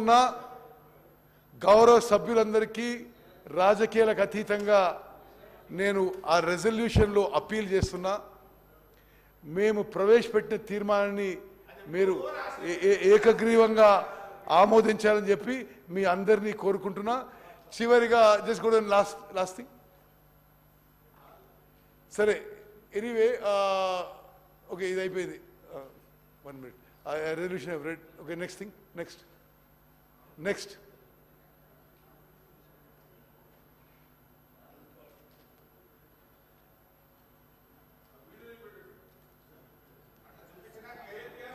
ఉన్న గౌరవ సభ్యులందరికీ రాజకీయాలకు అతీతంగా నేను ఆ రెజల్యూషన్లో అప్పీల్ చేస్తున్నా. మేము ప్రవేశపెట్టిన తీర్మానాన్ని మీరు ఏకగ్రీవంగా ఆమోదించాలని చెప్పి మీ అందరినీ కోరుకుంటున్నా. చివరిగా జస్ట్ కూడా లాస్ట్ థింగ్ సరే ఎనీవే ఓకే ఇది అయిపోయింది 1 minute resolution I've read. Okay, next thing, next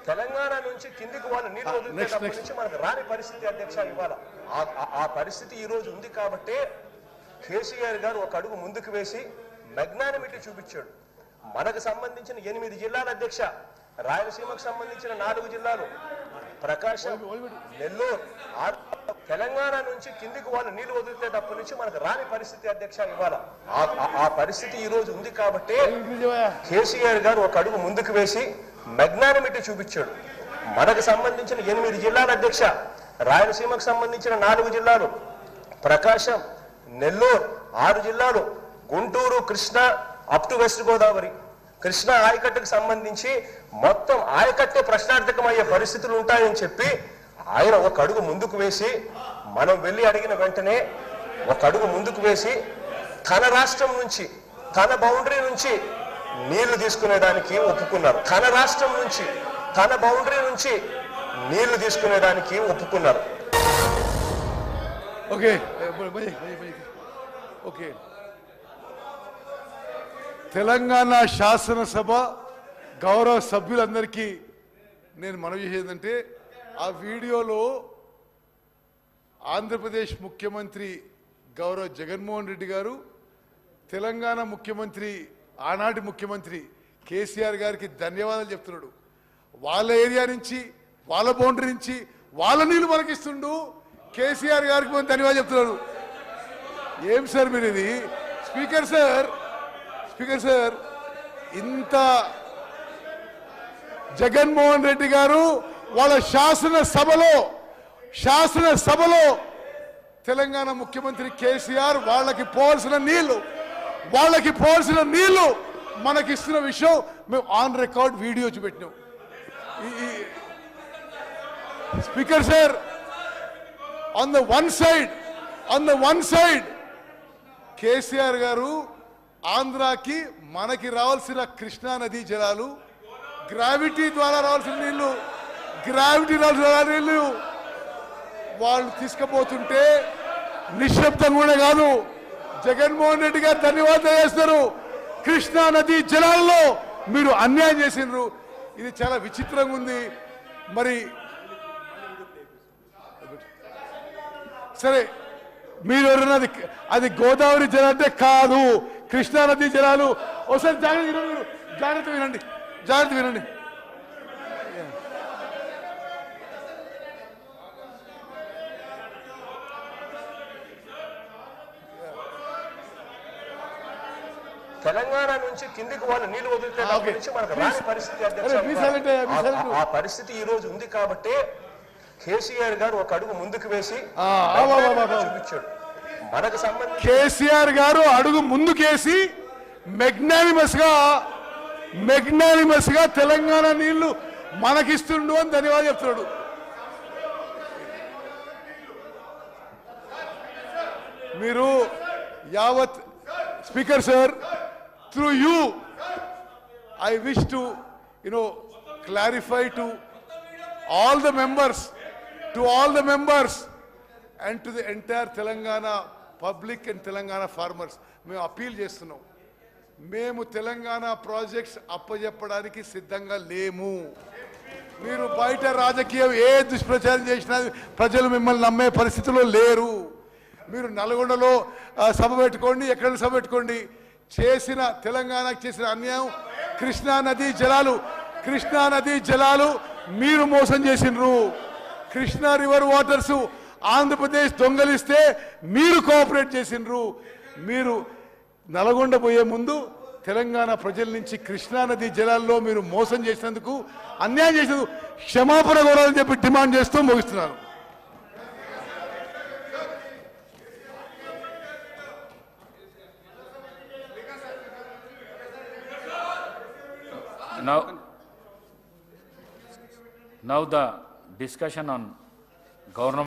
Telangana నుంచి కిందికి వాళ్ళు నీళ్లు వదిలేటప్పటి నుంచి మనకు రాని పరిస్థితి అధ్యక్ష ఇవాళ ఆ పరిస్థితి ఈ రోజు ఉంది కాబట్టి కేసీఆర్ గారు ఒక అడుగు ముందుకు వేసి మెగ్నానిమిటీ చూపించాడు. మనకు సంబంధించిన 8 జిల్లాల అధ్యక్ష, రాయలసీమకు సంబంధించిన 4 జిల్లాలు, ప్రకాశం, నెల్లూరు, తెలంగాణ నుంచి కిందికి వాళ్ళు నీళ్లు వదిలేటప్పటి నుంచి మనకు రాని పరిస్థితి అధ్యక్ష ఇవాళ ఆ పరిస్థితి ఈ రోజు ఉంది కాబట్టి కేసీఆర్ గారు ఒక అడుగు ముందుకు వేసి మెగ్నానిమిటీ చూపించాడు. మనకు సంబంధించిన 8 జిల్లాల అధ్యక్ష, రాయలసీమకు సంబంధించిన 4 జిల్లాలు, ప్రకాశం, నెల్లూరు 6 జిల్లాలు, గుంటూరు, కృష్ణా అప్ టు వెస్ట్ గోదావరి, కృష్ణా ఆయకట్టుకు సంబంధించి మొత్తం ఆయకట్టే ప్రశ్నార్థకమయ్యే పరిస్థితులు ఉంటాయని చెప్పి ఆయన ఒక అడుగు ముందుకు వేసి మనం వెళ్ళి అడిగిన వెంటనే ఒక అడుగు ముందుకు వేసి తన రాష్ట్రం నుంచి తన బౌండరీ నుంచి నీళ్లు తీసుకునేదానికి ఒప్పుకున్నారు. తన రాష్ట్రం నుంచి తన బౌండరీ నుంచి నీళ్లు తీసుకునేదానికి ఒప్పుకున్నారు. ఓకే ఓకే తెలంగాణ శాసనసభ గౌరవ సభ్యులందరికీ నేను మనవి చేసేదంటే ఆ వీడియోలో ఆంధ్రప్రదేశ్ ముఖ్యమంత్రి గౌరవ జగన్మోహన్ రెడ్డి గారు తెలంగాణ ముఖ్యమంత్రి ఆనాటి ముఖ్యమంత్రి కేసీఆర్ గారికి ధన్యవాదాలు చెప్తున్నాడు. వాళ్ళ ఏరియా నుంచి వాళ్ళ బౌండరీ నుంచి వాళ్ళ నీళ్లు మనకిస్తుండు, కేసీఆర్ గారికి మనం ధన్యవాదాలు చెప్తున్నాడు. ఏం సార్ మీరు ఇది? స్పీకర్ సార్ ఇంత జగన్మోహన్ రెడ్డి గారు వాళ్ళ శాసనసభలో తెలంగాణ ముఖ్యమంత్రి కేసీఆర్ వాళ్ళకి పోవాల్సిన నీళ్లు మనకిస్తున్న విషయం మేము ఆన్ రికార్డ్ వీడియో చూపెట్టినాం. Speaker sir on the one side KCR గారు ఆంధ్రాకి మనకి రావాల్సిన కృష్ణా నదీ జలాలు, గ్రావిటీ ద్వారా రావాల్సిన నీళ్లు వాళ్ళు తీసుకుపోతుంటే నిశ్శబ్దం కూడా కాదు, జగన్మోహన్ రెడ్డి గారు ధన్యవాదాలు చేస్తారు. కృష్ణా నదీ జలాల్లో మీరు అన్యాయం చేసినారు. ఇది చాలా విచిత్రంగా ఉంది. మరి సరే మీరు ఎవరన్నా అది గోదావరి జలం అంటే కాదు, కృష్ణా నదీ జలాలు. ఒకసారి జాగ్రత్త వినండి. తెలంగాణ నుంచి కిందికి వాళ్ళు నీళ్లు వదిలేటప్పటి నుంచి మనకు రాని పరిస్థితి అధ్యక్ష ఆ పరిస్థితి ఈ రోజు ఉంది కాబట్టి కేసీఆర్ గారు ఒక అడుగు ముందుకు వేసి చూపించాడు. మనకు సంబంధించి కేసీఆర్ గారు అడుగు ముందుకేసి మెగ్నానిమస్ గా తెలంగాణ నీళ్లు మనకిస్తుండు అని ధన్యవాదాలు చెప్తున్నాడు. మీరు యావత్ speaker sir, through you I wish to clarify to all the members and to the entire Telangana public and Telangana farmers మేము అపీల్ చేస్తున్నాం. మేము తెలంగాణ ప్రాజెక్ట్స్ అప్పజెప్పడానికి సిద్ధంగా లేము. మీరు బయట రాజకీయం ఏ దుష్ప్రచారం చేసినా ప్రజలు మిమ్మల్ని నమ్మే పరిస్థితిలో లేరు. మీరు నల్గొండలో సభ పెట్టుకోండి, ఎక్కడ సభ పెట్టుకోండి. తెలంగాణకు చేసిన అన్యాయం కృష్ణా నదీ జలాలు మీరు మోసం చేసినారు. కృష్ణా రివర్ వాటర్స్ ఆంధ్రప్రదేశ్ దొంగలిస్తే మీరు కోఆపరేట్ చేసినారు. మీరు నల్గొండ పోయే ముందు తెలంగాణ ప్రజల నుంచి కృష్ణా నదీ జలాల్లో మీరు మోసం చేసినందుకు, అన్యాయం చేసినందుకు క్షమాపణ కోరాలని చెప్పి డిమాండ్ చేస్తూ ముగిస్తున్నాను. Now the discussion on government